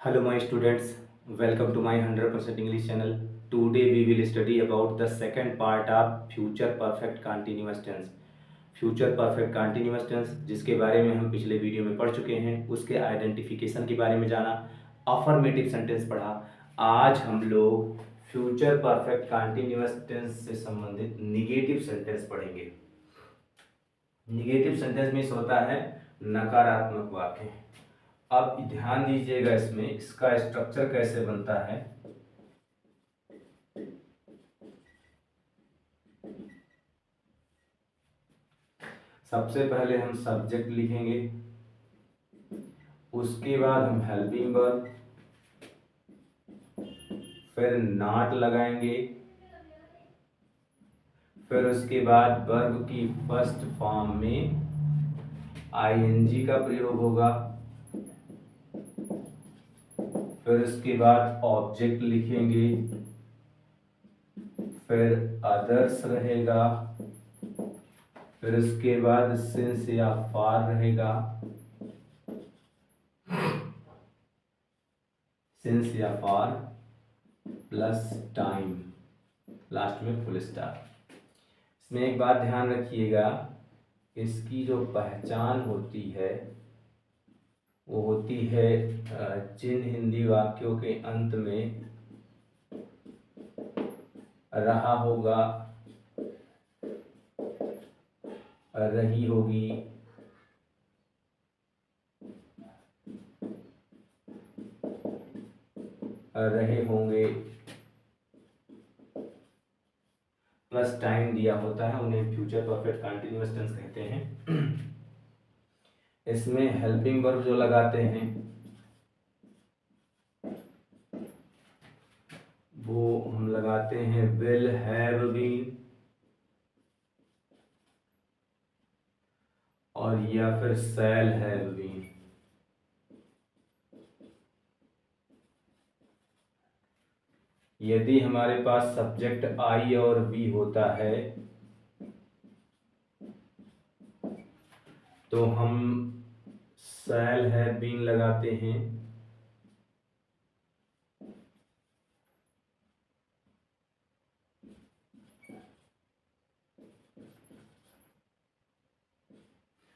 Hello my students, welcome to my 100% English channel. Today we will study about the second part of future perfect continuous tense. Future perfect continuous tense जिसके बारे में हम पिछले video में पढ़ चुके हैं, उसके आइडेंटिफिकेशन के बारे में जाना, अफर्मेटिव सेंटेंस पढ़ा। आज हम लोग फ्यूचर परफेक्ट कंटिन्यूअस टेंस से संबंधित निगेटिव सेंटेंस पढ़ेंगे। निगेटिव सेंटेंस में होता है नकारात्मक वाक्य। अब ध्यान दीजिएगा, इसमें इसका स्ट्रक्चर कैसे बनता है। सबसे पहले हम सब्जेक्ट लिखेंगे, उसके बाद हम हेल्पिंग वर्ब, फिर नॉट लगाएंगे, फिर उसके बाद वर्ब की फर्स्ट फॉर्म में आईएनजी का प्रयोग होगा, फिर उसके बाद ऑब्जेक्ट लिखेंगे, फिर अदर्स रहेगा, फिर उसके बाद सिंस या फॉर रहेगा, सिंस या फॉर प्लस टाइम, लास्ट में फुल स्टॉप। इसमें एक बात ध्यान रखिएगा, इसकी जो पहचान होती है वो होती है जिन हिंदी वाक्यों के अंत में रहा होगा, रही होगी, रहे होंगे प्लस टाइम दिया होता है, उन्हें फ्यूचर परफेक्ट कंटिन्यूअस टेंस कहते हैं। इसमें हेल्पिंग वर्ब जो लगाते हैं वो हम लगाते हैं विल, हैव बीन और या फिर शैल हैव बीन। यदि हमारे पास सब्जेक्ट आई और बी होता है तो हम शैल हैव बीन लगाते हैं,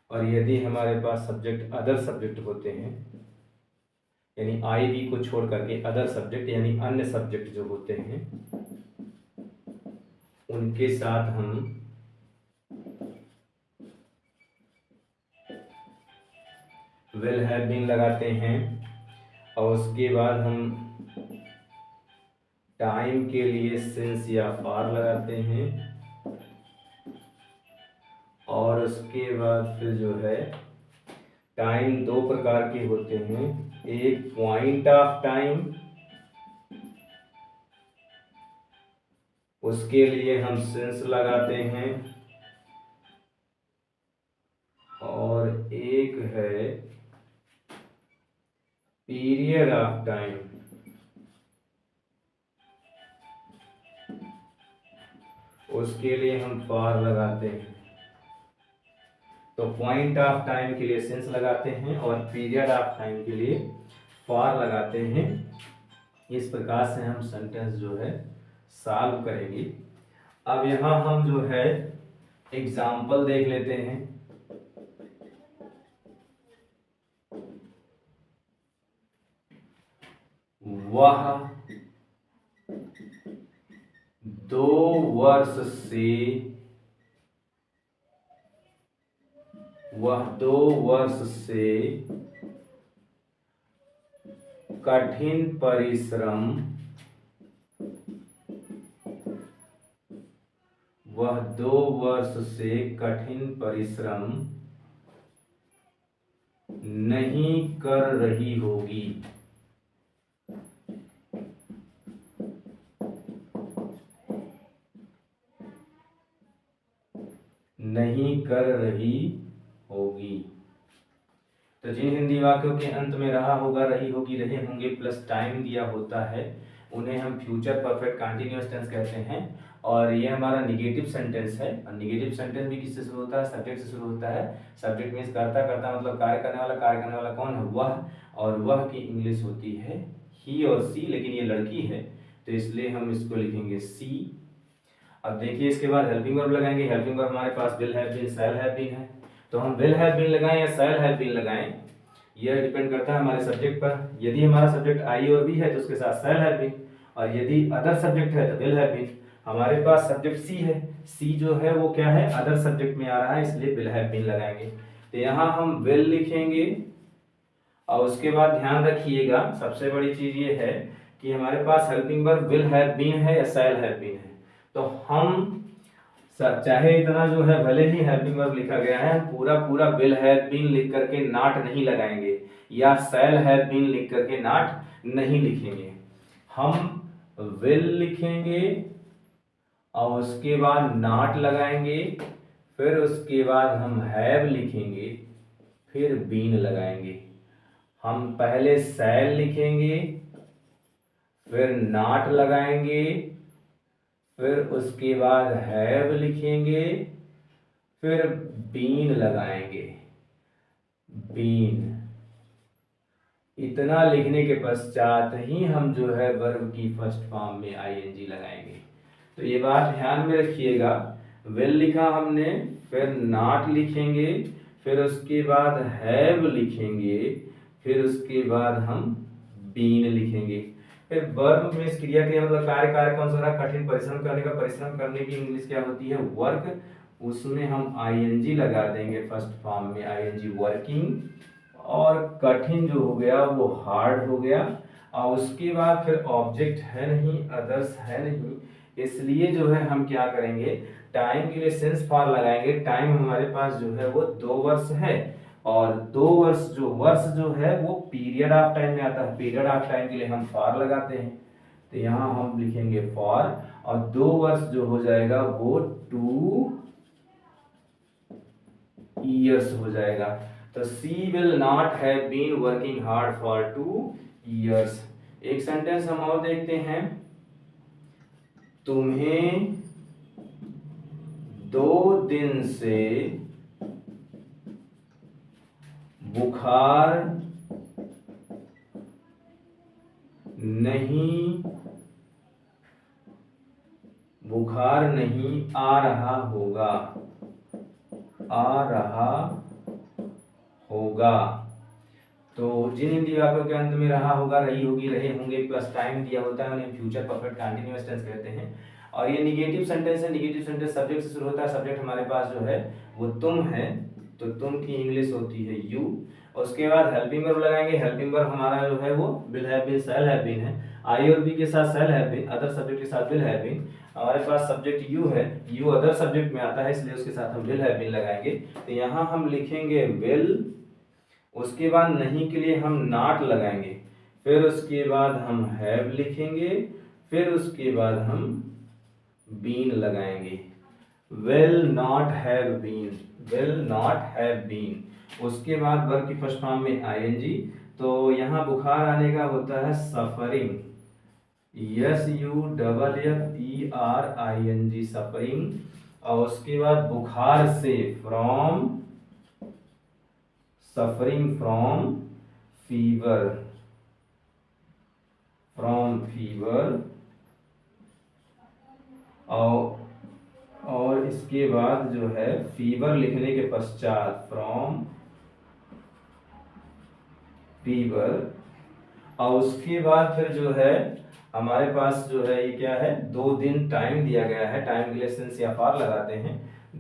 और यदि हमारे पास सब्जेक्ट अदर सब्जेक्ट होते हैं, यानी आई बी को छोड़ करके अदर सब्जेक्ट यानी अन्य सब्जेक्ट जो होते हैं, उनके साथ हम विल हैव बीन लगाते हैं और उसके बाद हम टाइम के लिए सिंस या फॉर लगाते हैं और उसके बाद फिर जो है टाइम दो प्रकार के होते हैं, एक पॉइंट ऑफ टाइम, उसके लिए हम सिंस लगाते हैं, और एक है पीरियड ऑफ टाइम, उसके लिए हम फॉर लगाते हैं। तो पॉइंट ऑफ टाइम के लिए सिंस लगाते हैं और पीरियड ऑफ टाइम के लिए फॉर लगाते हैं। इस प्रकार से हम सेंटेंस जो है सॉल्व करेंगे। अब यहाँ हम जो है एग्जाम्पल देख लेते हैं। वह 2 वर्ष से, वह 2 वर्ष से कठिन परिश्रम, वह 2 वर्ष से कठिन परिश्रम नहीं कर रही होगी। नहीं कर रही होगी। तो जिन हिंदी वाक्यों के अंत में रहा होगा, रही होगी, रहे होंगे प्लस टाइम दिया होता है, उन्हें हम फ्यूचर परफेक्ट कंटिन्यूअस टेंस कहते हैं। और ये हमारा निगेटिव सेंटेंस है। और निगेटिव सेंटेंस भी किससे शुरू होता है? सब्जेक्ट से शुरू होता है। सब्जेक्ट मीन्स करता करता मतलब कार्य करने वाला। कार्य करने वाला कौन है? वह। और वह की इंग्लिश होती है ही और सी, लेकिन ये लड़की है तो इसलिए हम इसको लिखेंगे सी। अब देखिए इसके बाद हेल्पिंग वर्ब लगाएंगे। हेल्पिंग वर्ब हमारे पास will have been, shall have been है। तो हम विल हैव बीन लगाएं या शैल हैव बीन लगाएं, यह डिपेंड करता है हमारे सब्जेक्ट पर। यदि हमारा सब्जेक्ट आई और बी है तो उसके साथ शैल हैव बीन, और यदि अदर सब्जेक्ट है तो विल हैव बीन। हमारे पास सब्जेक्ट सी है, सी जो है वो क्या है? अदर सब्जेक्ट में आ रहा है, इसलिए विल हैव बीन लगाएंगे। तो यहाँ हम विल लिखेंगे और उसके बाद ध्यान रखिएगा सबसे बड़ी चीज ये है कि हमारे पास helping verb will have been है या शैल हैव बीन है। तो हम चाहे इतना जो है भले ही हेल्पिंग वर्ब लिखा गया है, पूरा पूरा विल हैव बीन लिख करके नॉट नहीं लगाएंगे या शैल हैव बीन लिख करके नॉट नहीं लिखेंगे। हम विल लिखेंगे और उसके बाद नॉट लगाएंगे, फिर उसके बाद हम हैव लिखेंगे, फिर बीन लगाएंगे। हम पहले शैल लिखेंगे, फिर नॉट लगाएंगे, फिर उसके बाद हैव लिखेंगे, फिर बीन लगाएंगे। बीन इतना लिखने के पश्चात ही हम जो है वर्ब की फर्स्ट फॉर्म में आईएनजी लगाएंगे। तो ये बात ध्यान में रखिएगा। विल लिखा हमने, फिर नॉट लिखेंगे, फिर उसके बाद हैव लिखेंगे, फिर उसके बाद हम बीन लिखेंगे। फिर वर्ब में इस क्रिया के मतलब कार्य, कार्य कौन सा रहा? कठिन परिश्रम करने का। परिश्रम करने की इंग्लिश क्या होती है? वर्क। उसमें हम आईएनजी लगा देंगे फर्स्ट फॉर्म में, आईएनजी वर्किंग। और कठिन जो हो गया वो हार्ड हो गया। और उसके बाद फिर ऑब्जेक्ट है नहीं, अदर्स है नहीं, इसलिए जो है हम क्या करेंगे? टाइम के लिए सिंस फॉर लगाएंगे। टाइम हमारे पास जो है वो 2 वर्ष है, और 2 वर्ष जो है वो पीरियड ऑफ टाइम में आता है। पीरियड ऑफ टाइम के लिए हम फॉर लगाते हैं, तो यहाँ हम लिखेंगे फॉर, और 2 वर्ष जो हो जाएगा वो 2 years हो जाएगा। तो she will not have been working hard for 2 years। एक सेंटेंस हम और देखते हैं। तुम्हें 2 दिन से बुखार नहीं आ रहा होगा। तो जिन हिंदी वाक्यों के अंत में रहा होगा, रही होगी, रहे होंगे प्लस टाइम दिया होता है उन्हें फ्यूचर परफेक्ट कंटीन्यूअस टेंस कहते हैं। और ये निगेटिव सेंटेंस है। निगेटिव सेंटेंस सब्जेक्ट से शुरू होता है। सब्जेक्ट हमारे पास जो है वो तुम है, तो तुम की इंग्लिश होती है यू। उसके बाद हेल्पिंग वर्ब लगाएंगे। हेल्पिंग वर्ब हमारा जो है वो will have been, shall have been है। आई और बी के साथ shall have been, other subject के साथ विल हैव बीन। हमारे पास सब्जेक्ट यू है, यू अदर सब्जेक्ट में आता है, इसलिए उसके साथ हम विल हैव बीन लगाएंगे। तो यहाँ हम लिखेंगे विल, उसके बाद नहीं के लिए हम नॉट लगाएंगे, फिर उसके बाद हम हैव लिखेंगे, फिर उसके बाद हम बीन लगाएंगे। Will not have been, will not have been. उसके बाद वर्ब की फर्स्ट फॉर्म में आईएनजी। तो यहाँ बुखार आने का होता है सफरिंग, SUFFERING, सफरिंग। और उसके बाद बुखार से, फ्रॉम, सफरिंग फ्रॉम फीवर, और इसके बाद जो है फीवर लिखने के पश्चात फ्रॉम फीवर। और उसके बाद फिर जो है हमारे पास जो है ये क्या है? 2 दिन टाइम दिया गया है। टाइम के लिए सिंस या फॉर लगाते हैं।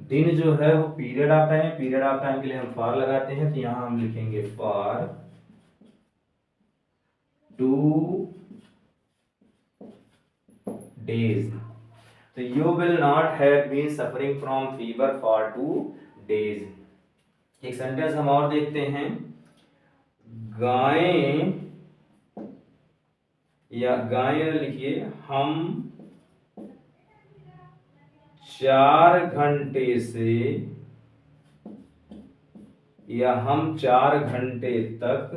दिन जो है वो period of time, period of time के लिए हम फॉर लगाते हैं, तो यहां हम लिखेंगे फॉर 2 days। तो you will not have been suffering from fever for 2 days। एक सेंटेंस हम और देखते हैं। गायें, या गायें लिखिए, हम 4 घंटे से, या हम 4 घंटे तक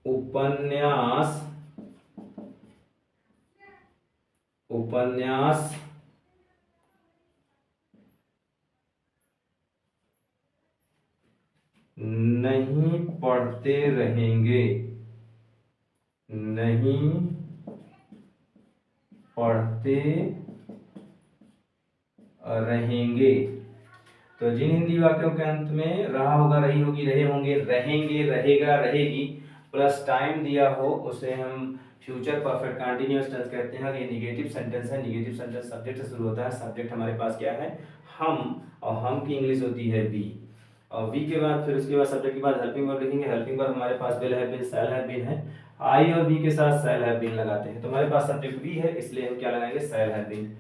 उपन्यास उपन्यास नहीं पढ़ते रहेंगे, नहीं पढ़ते रहेंगे। तो जिन हिंदी वाक्यों के अंत में रहा होगा, रही होगी, रहे होंगे, रहेंगे, रहेगा, रहेगी प्लस टाइम दिया हो उसे हम फ्यूचर परफेक्ट कंटीन्यूअस टेंस कहते हैं। ये निगेटिव सेंटेंस है। निगेटिव सेंटेंस सब्जेक्ट से शुरू होता है। सब्जेक्ट हमारे पास क्या है? हम। और हम की इंग्लिश होती है वी। और वी के बाद फिर उसके बाद सब्जेक्ट के बाद हेल्पिंग वर्ब लिखेंगे। हेल्पिंग वर्ब हमारे पास will have been, shall have been है। आई और वी के साथ शैल हैव बीन लगाते हैं। तो हमारे पास सब्जेक्ट वी है, इसलिए हम क्या लगाएंगे? Shall have been.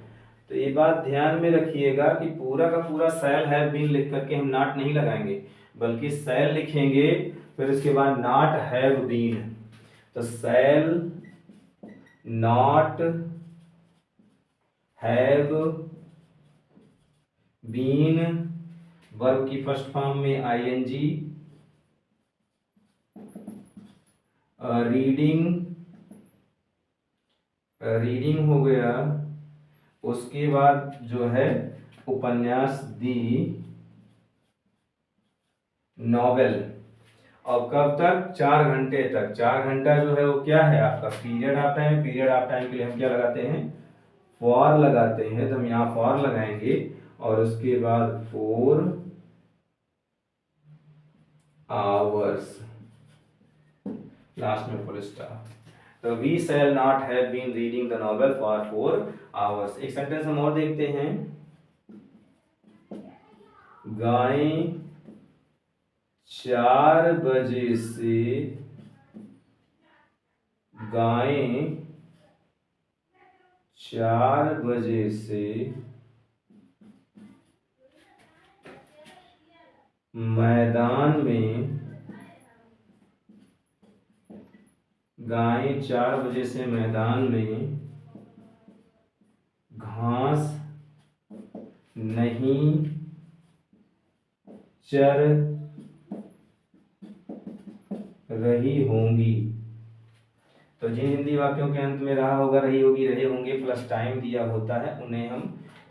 तो ये बात ध्यान में रखिएगा कि पूरा का पूरा शैल हैव बीन लिख करके हम नॉट नहीं लगाएंगे, बल्कि शैल लिखेंगे, फिर उसके बाद नॉट हैव बीन। तो shall not have been, verb की फर्स्ट फॉर्म में आईएनजी, रीडिंग, रीडिंग हो गया। उसके बाद जो है उपन्यास दी नॉवेल। और कब तक? 4 घंटे तक। 4 घंटा जो है वो क्या है? आपका period of time. Period of time के लिए हम क्या लगाते हैं? फॉर लगाते हैं। तो हम यहाँ फॉर लगाएंगे और उसके बाद 4 आवर्स, लास्ट में फुल स्टॉप। तो we shall not have been reading the novel for 4 hours. एक सेंटेंस हम और देखते हैं। गायें 4 बजे से, गायें 4 बजे से मैदान में, गायें 4 बजे से मैदान में घास नहीं चर रही होंगी। तो जिन हिंदी वाक्यों के अंत में रहा होगा, रही होगी, रहे होंगे प्लस टाइम दिया होता है, उन्हें हम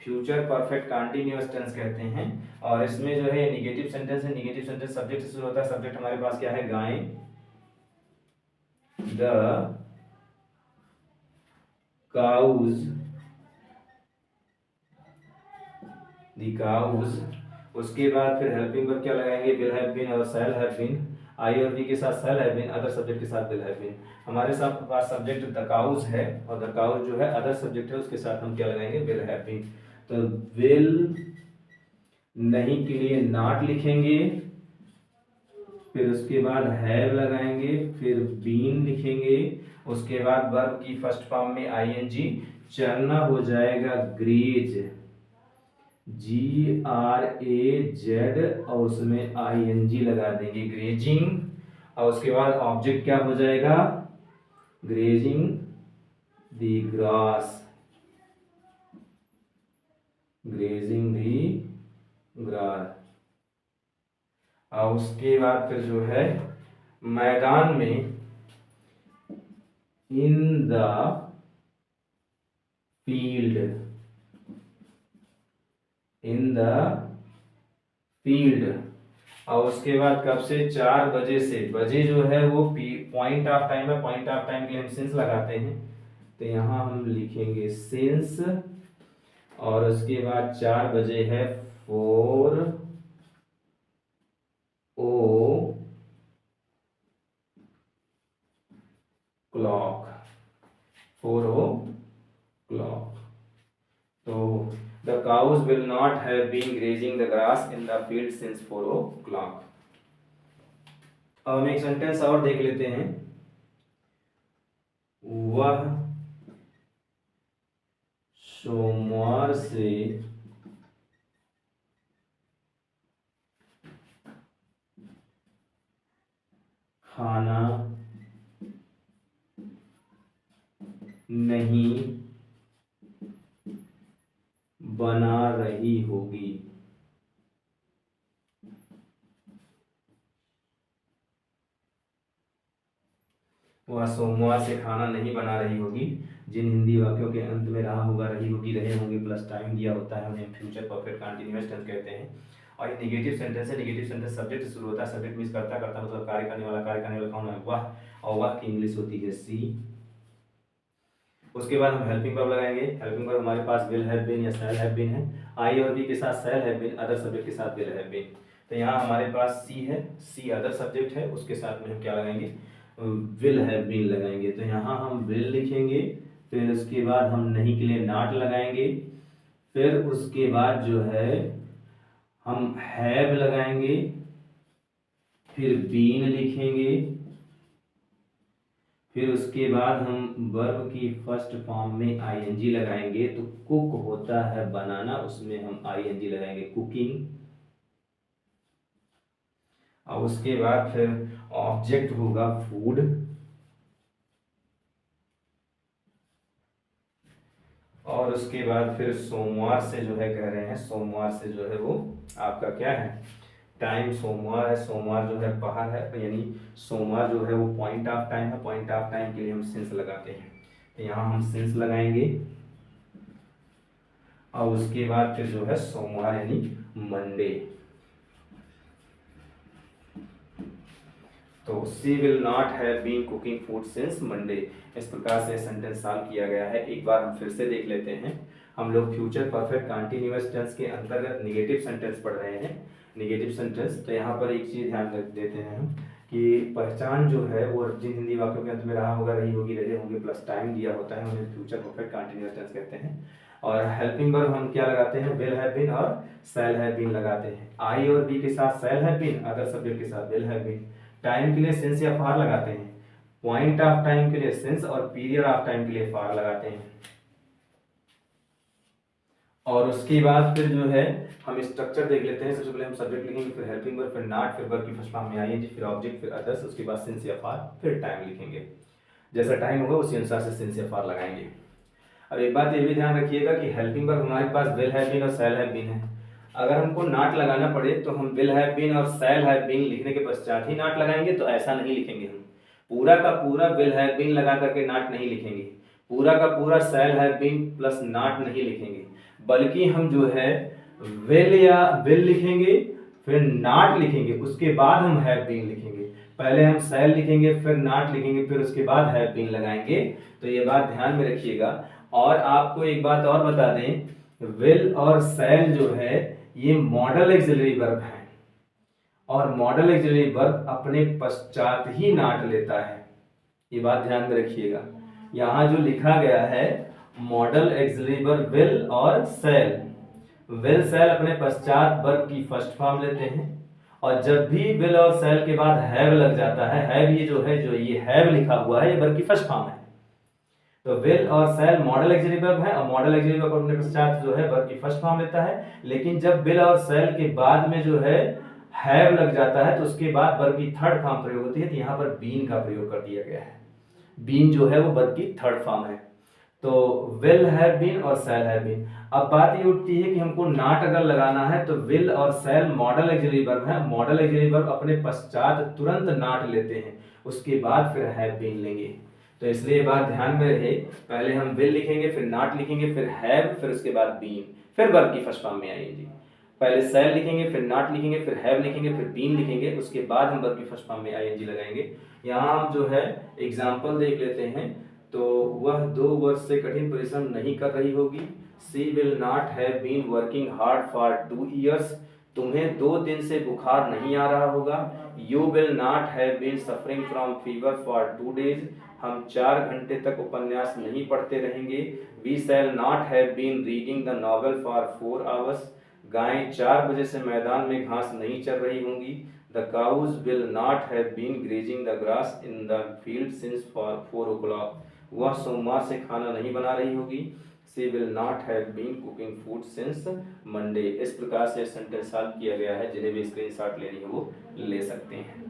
फ्यूचर परफेक्ट कंटीन्यूअस टेंस कहते हैं। और इसमें जो है निगेटिव सेंटेंस है। निगेटिव सेंटेंस सब्जेक्ट से शुरू होता है। सब्जेक्ट हमारे पास क्या है? गायें। The cows, the cows. उसके बाद फिर हेल्पिंग वर्ब क्या लगाएंगे? विल हैव बीन और शैल हैव बीन। आई और वी के साथ shall have been, other subject के साथ विल हैव बीन। हमारे साथ पास सब्जेक्ट द काउज है और द काउज जो है अदर सब्जेक्ट है, उसके साथ हम क्या लगाएंगे? Will have been. तो विल नहीं के लिए नॉट लिखेंगे, फिर उसके बाद हैव लगाएंगे, फिर बीन लिखेंगे, उसके बाद वर्ब की फर्स्ट फॉर्म में आईएनजी, चरना हो जाएगा ग्रेज, GRAZ, और उसमें आईएनजी लगा देंगे, ग्रेजिंग। और उसके बाद ऑब्जेक्ट क्या हो जाएगा? Grazing the grass, grazing the grass. और उसके बाद फिर जो है मैदान में, इन the field, in the field. और उसके बाद कब से? 4 बजे से। बजे जो है वो पॉइंट ऑफ टाइम है। पॉइंट ऑफ टाइम के लिए हम सिंस लगाते हैं, तो यहाँ हम लिखेंगे सिंस। और उसके बाद 4 बजे है 4 o'clock, 4 o'clock। तो the cows will not have been grazing the grass in the field since 4 o'clock। अब हम एक सेंटेंस और देख लेते हैं। वह सोमवार से खाना नहीं बना रही होगी। वह सोमवार से खाना नहीं बना रही होगी। जिन हिंदी वाक्यों के अंत में रहा होगा, रही होगी, रहे होंगे प्लस टाइम दिया होता है उन्हें फ्यूचर परफेक्ट कंटीन्यूअस टेंस कहते हैं। और ये नेगेटिव सेंटेंस है। नेगेटिव सेंटेंस सब्जेक्ट से शुरू होता है। सब्जेक्ट मींस करता करता मतलब कार्य करने वाला। कार्य करने वाला कौन है? वह। और वह की इंग्लिश होती है सी। उसके बाद हम हेल्पिंग वर्ब लगाएंगे। हेल्पिंग वर्ब हमारे पास विल हैव बीन या शैल हैव बीन है। आई और बी के साथ shall have been, other subject के साथ विल हैव बीन। तो यहाँ हमारे पास सी है, सी अदर सब्जेक्ट है, उसके साथ में हम क्या लगाएंगे? विल हैव बीन लगाएंगे। तो यहाँ हम विल लिखेंगे, फिर उसके बाद हम नहीं के लिए नॉट लगाएंगे, फिर उसके बाद जो है हम हैव लगाएंगे, फिर बीन लिखेंगे, फिर उसके बाद हम वर्ब की फर्स्ट फॉर्म में आईएनजी लगाएंगे। तो कुक होता है बनाना, उसमें हम आईएनजी लगाएंगे, कुकिंग। और उसके बाद फिर ऑब्जेक्ट होगा फूड। और उसके बाद फिर सोमवार से जो है कह रहे हैं, सोमवार से जो है वो आपका क्या है? टाइम सोमवार है। सोमवार जो है पहर है, यानी सोमवार जो है वो पॉइंट ऑफ टाइम है। पॉइंट ऑफ टाइम के लिए हम सिंस लगाते हैं। तो यहाँ हम सिंस लगाएंगे। और उसके बाद फिर जो है सोमवार यानी मंडे। तो she will not have been cooking food since Monday. इस प्रकार से सेंटेंस सॉल्व किया गया है। एक बार हम फिर से देख लेते हैं। हम लोग फ्यूचर परफेक्ट कंटीन्यूअस टेंस के अंतर्गत नेगेटिव सेंटेंस पढ़ रहे हैं। नेगेटिव सेंटेंस, तो यहाँ पर एक चीज ध्यान रख देते हैं हम कि पहचान जो है वो जिन हिंदी वाक्यों के अंत में रहा होगा, रही होगी, रहे होंगे प्लस टाइम दिया होता है उन्हें फ्यूचर परफेक्ट कंटीन्यूअस टेंस कहते हैं। और हेल्पिंग वर्ब हम क्या लगाते हैं? विल हैव बीन और शैल हैव बीन लगाते हैं। आई और बी के साथ shall have been, other subject के साथ विल हैव बीन। टाइम के लिए सिंस या फॉर लगाते हैं। पॉइंट ऑफ टाइम के लिए सिंस और पीरियड ऑफ टाइम के लिए फॉर लगाते हैं। और उसके बाद फिर जो है हम स्ट्रक्चर देख लेते हैं। सबसे पहले हम सब्जेक्ट लिखेंगे, फिर हेल्पिंग वर्ब, फिर नॉट, फिर वर्ब की फर्स्ट फॉर्म में आईएनजी, फिर ऑब्जेक्ट, फिर अदर्स, उसके बाद सिंस या फॉर, फिर टाइम लिखेंगे। जैसा टाइम होगा उसी अनुसार से सिंस या फॉर लगाएंगे। अब एक बात ये भी ध्यान रखिएगा कि हेल्पिंग वर्ब हमारे पास विल हैव बीन और शैल हैव बीन है। अगर हमको नॉट लगाना पड़े तो हम विल हैव बीन और शैल हैव बीन लिखने के पश्चात ही नॉट लगाएंगे। तो ऐसा नहीं लिखेंगे, हम पूरा का पूरा विल हैव बीन लगा करके नॉट नहीं लिखेंगे, पूरा का पूरा shall have been plus not नहीं लिखेंगे, बल्कि हम जो है विल या विल लिखेंगे, फिर नॉट लिखेंगे, उसके बाद हम हैव बीन लिखेंगे। पहले हम शैल लिखेंगे, फिर नॉट लिखेंगे, फिर उसके बाद हैव बीन लगाएंगे। तो ये बात ध्यान में रखिएगा। और आपको एक बात और बता दें, विल और शैल जो है ये मॉडल ऑक्सिलरी वर्ब है, और मॉडल ऑक्सिलरी वर्ब अपने पश्चात ही नॉट लेता है। ये बात ध्यान में रखिएगा। यहाँ जो लिखा गया है मॉडल ऑक्सिलरी वर्ब विल और शैल, विल शैल अपने पश्चात वर्ब की फर्स्ट फॉर्म लेते हैं। और जब भी विल और शैल के बाद हैव लग जाता है, हैव ये जो है, जो ये हैव लिखा हुआ है, ये वर्ब की फर्स्ट फॉर्म है। तो विल और शैल मॉडल ऑक्सिलरी वर्ब है, और मॉडल ऑक्सिलरी वर्ब अपने पश्चात जो है वर्ब की फर्स्ट फॉर्म लेता है। लेकिन जब विल और शैल के बाद में जो है हैव लग जाता है, तो उसके बाद वर्ब की थर्ड फॉर्म प्रयोग होती है। तो यहाँ पर बीन का प्रयोग कर दिया गया है। बीन जो है वो वर्ब की थर्ड फॉर्म है। तो विल हैव बीन और शैल हैव बीन। अब बात ये उठती है कि हमको नॉट अगर लगाना है तो विल और शैल मॉडल ऑक्सिलरी वर्ब है, मॉडल ऑक्सिलरी वर्ब अपने पश्चात तुरंत नॉट लेते हैं, उसके बाद फिर हैव बीन लेंगे। तो इसलिए बात ध्यान में रहे, पहले हम विल लिखेंगे, फिर नॉट लिखेंगे, फिर हैव, फिर उसके बाद बीन, फिर वर्ब की फर्स्ट फॉर्म में आएंगे। पहले शैल लिखेंगे, फिर नॉट लिखेंगे, फिर हैव लिखेंगे, फिर बीन लिखेंगे, उसके बाद हम वर्ब की फर्स्ट फॉर्म में आईएनजी लगाएंगे। यहाँ हम जो है एग्जाम्पल देख लेते हैं। तो वह 2 वर्ष से कठिन परिश्रम नहीं कर रही होगी। She will not have been working hard for 2 years। तुम्हें 2 दिन से बुखार नहीं आ रहा होगा। You will not have been suffering from fever for 2 days। हम 4 घंटे तक उपन्यास नहीं पढ़ते रहेंगे। We shall not have been reading the novel for 4 hours। गायें 4 बजे से मैदान में घास नहीं चर रही होंगी। The cows will not have been grazing the grass in the field since 4 o'clock। वह सोमवार से खाना नहीं बना रही होगी। She will not have been cooking food since Monday. इस प्रकार से सेंटेंस सॉल्व किया गया है। जिन्हें भी स्क्रीनशॉट लेनी है वो ले सकते हैं।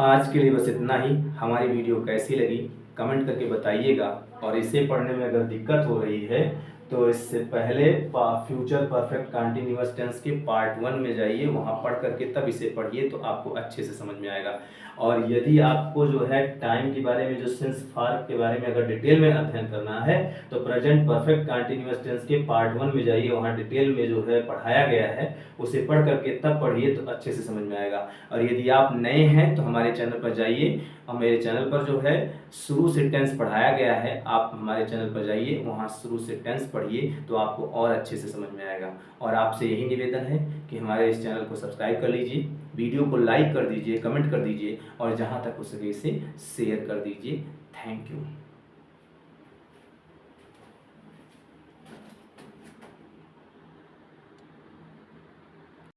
आज के लिए बस इतना ही। हमारी वीडियो कैसी लगी कमेंट करके बताइएगा, और इसे पढ़ने में अगर दिक्कत हो रही है तो इससे पहले फ्यूचर परफेक्ट कंटिन्यूअस टेंस के पार्ट 1 में जाइए, वहाँ पढ़ करके तब इसे पढ़िए तो आपको अच्छे से समझ में आएगा। और यदि आपको जो है टाइम के बारे में, जो सिंस फार के बारे में अगर डिटेल में अध्ययन करना है तो प्रेजेंट परफेक्ट कंटिन्यूअस टेंस के पार्ट 1 में जाइए, वहाँ डिटेल में जो है पढ़ाया गया है, उसे पढ़ करके तब पढ़िए तो अच्छे से समझ में आएगा। और यदि आप नए हैं तो हमारे चैनल पर जाइए, और मेरे चैनल पर जो है शुरू से टेंस पढ़ाया गया है, आप हमारे चैनल पर जाइए, वहाँ शुरू से टेंस पढ़िए तो आपको और अच्छे से समझ में आएगा। और आपसे यही निवेदन है कि हमारे इस चैनल को सब्सक्राइब कर लीजिए, वीडियो को लाइक कर दीजिए, कमेंट कर दीजिए, और जहाँ तक हो सके इसे शेयर कर दीजिए। Thank you.